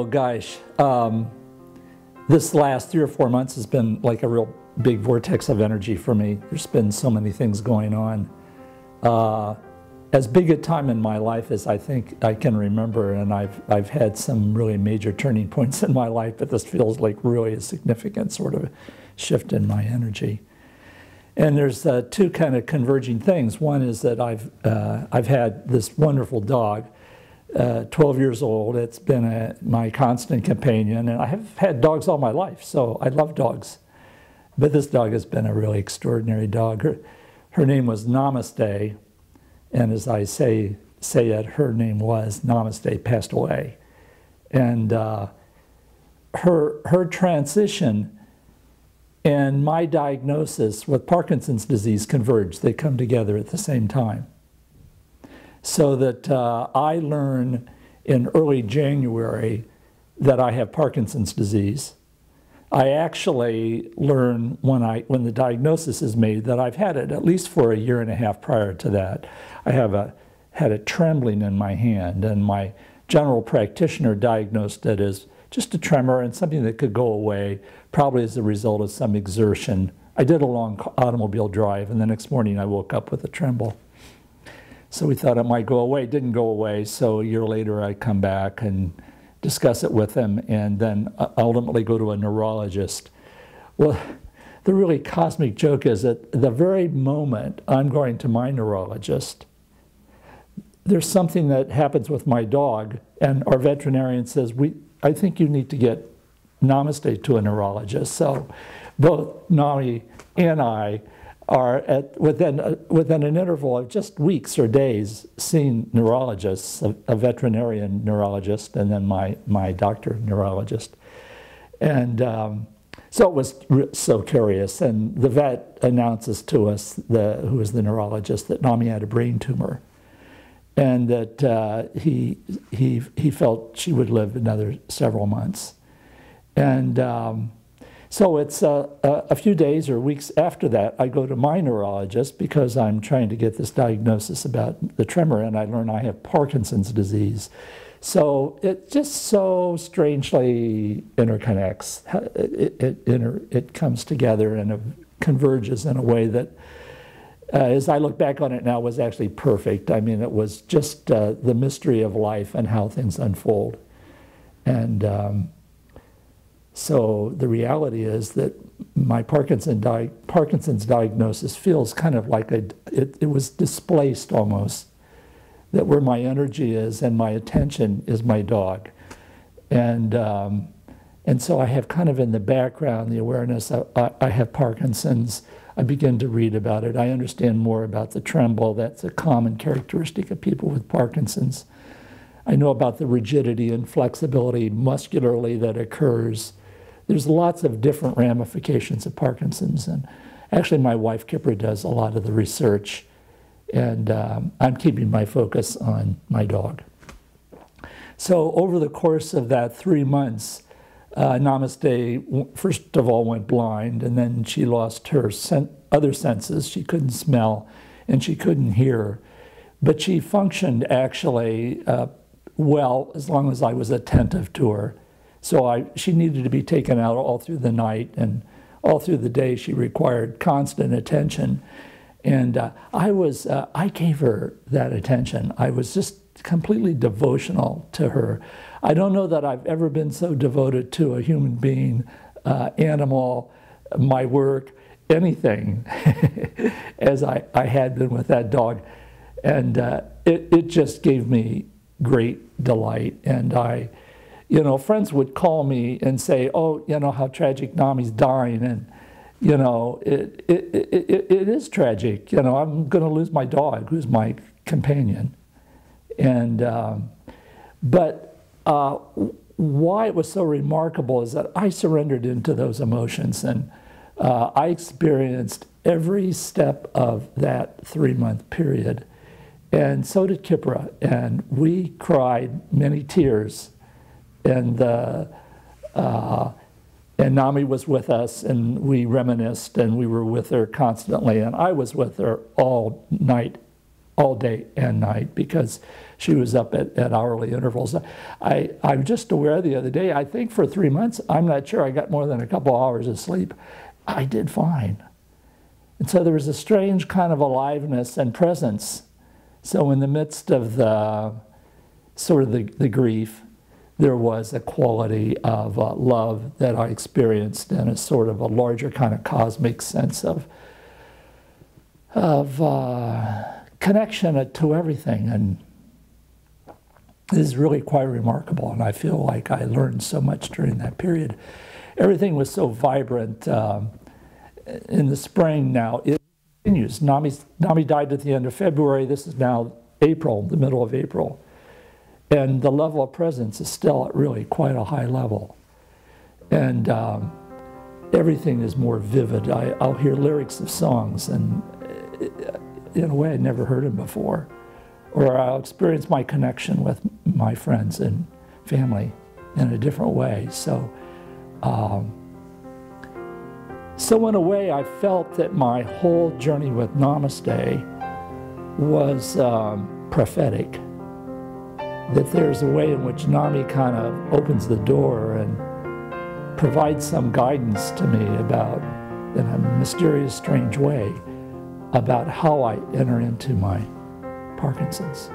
Oh gosh, this last 3 or 4 months has been like a real big vortex of energy for me. There's been so many things going on. As big a time in my life as I think I can remember, and I've had some really major turning points in my life, but this feels like really a significant sort of shift in my energy. And there's two kind of converging things. One is that I've had this wonderful dog, 12 years old. It's been my constant companion, and I have had dogs all my life, so I love dogs. But this dog has been a really extraordinary dog. Her name was Namaste, and as I say it, her name was Namaste, passed away. And her transition and my diagnosis with Parkinson's disease converged. They come together at the same time. So that I learn in early January that I have Parkinson's disease. I actually learn when the diagnosis is made that I've had it at least for 1.5 years prior to that. I had a trembling in my hand, and my general practitioner diagnosed it as just a tremor and something that could go away, probably as a result of some exertion. I did a long automobile drive, and the next morning I woke up with a tremble. So we thought it might go away. It didn't go away, so 1 year later I come back and discuss it with him, and then ultimately go to a neurologist. Well, the really cosmic joke is that the very moment I'm going to my neurologist, there's something that happens with my dog, and our veterinarian says, I think you need to get Namaste to a neurologist. So both Nami and I are within an interval of just weeks or days seeing neurologists, a veterinarian neurologist, and then my doctor neurologist. And so it was so curious. And the vet announces to us, who is the neurologist, that Nami had a brain tumor, and that he felt she would live another several months. And so it's a few days or weeks after that, I go to my neurologist because I'm trying to get this diagnosis about the tremor, and I learn I have Parkinson's disease. So it just so strangely interconnects. It comes together and it converges in a way that, as I look back on it now, was actually perfect. I mean, it was just the mystery of life and how things unfold. And so the reality is that my Parkinson's diagnosis feels kind of like it was displaced almost, that where my energy is and my attention is my dog. And so I have kind of in the background the awareness I have Parkinson's. I begin to read about it. I understand more about the tremble. That's a common characteristic of people with Parkinson's. I know about the rigidity and flexibility muscularly that occurs. There's lots of different ramifications of Parkinson's, and actually my wife Kipra does a lot of the research, and I'm keeping my focus on my dog. So over the course of that 3 months, Namaste, first of all, went blind, and then she lost her other senses. She couldn't smell, and she couldn't hear, but she functioned actually well as long as I was attentive to her. So she needed to be taken out all through the night, and all through the day she required constant attention. And I gave her that attention. I was just completely devotional to her. I don't know that I've ever been so devoted to a human being, animal, my work, anything, as I had been with that dog. And it just gave me great delight. And friends would call me and say, oh, how tragic Nami's dying. And, it is tragic. I'm going to lose my dog, who's my companion. And, but why it was so remarkable is that I surrendered into those emotions, and I experienced every step of that 3-month period. And so did Kipra, and we cried many tears. And Nami was with us, and we reminisced, and we were with her constantly, and I was with her all night, all day and night because she was up at hourly intervals. I'm just aware the other day, I think for 3 months, I'm not sure I got more than a couple hours of sleep. I did fine. And so there was a strange kind of aliveness and presence. So in the midst of the sort of the grief, there was a quality of love that I experienced and a sort of a larger kind of cosmic sense of connection to everything. And this is really quite remarkable, and I feel like I learned so much during that period. Everything was so vibrant. In the spring now, it continues. Nami died at the end of February. This is now April, the middle of April. And the level of presence is still at really quite a high level. And everything is more vivid. I'll hear lyrics of songs, and in a way I'd never heard them before. Or I'll experience my connection with my friends and family in a different way. So in a way, I felt that my whole journey with Namaste was prophetic. That there's a way in which Nami kind of opens the door and provides some guidance to me about, in a mysterious, strange way, about how I enter into my Parkinson's.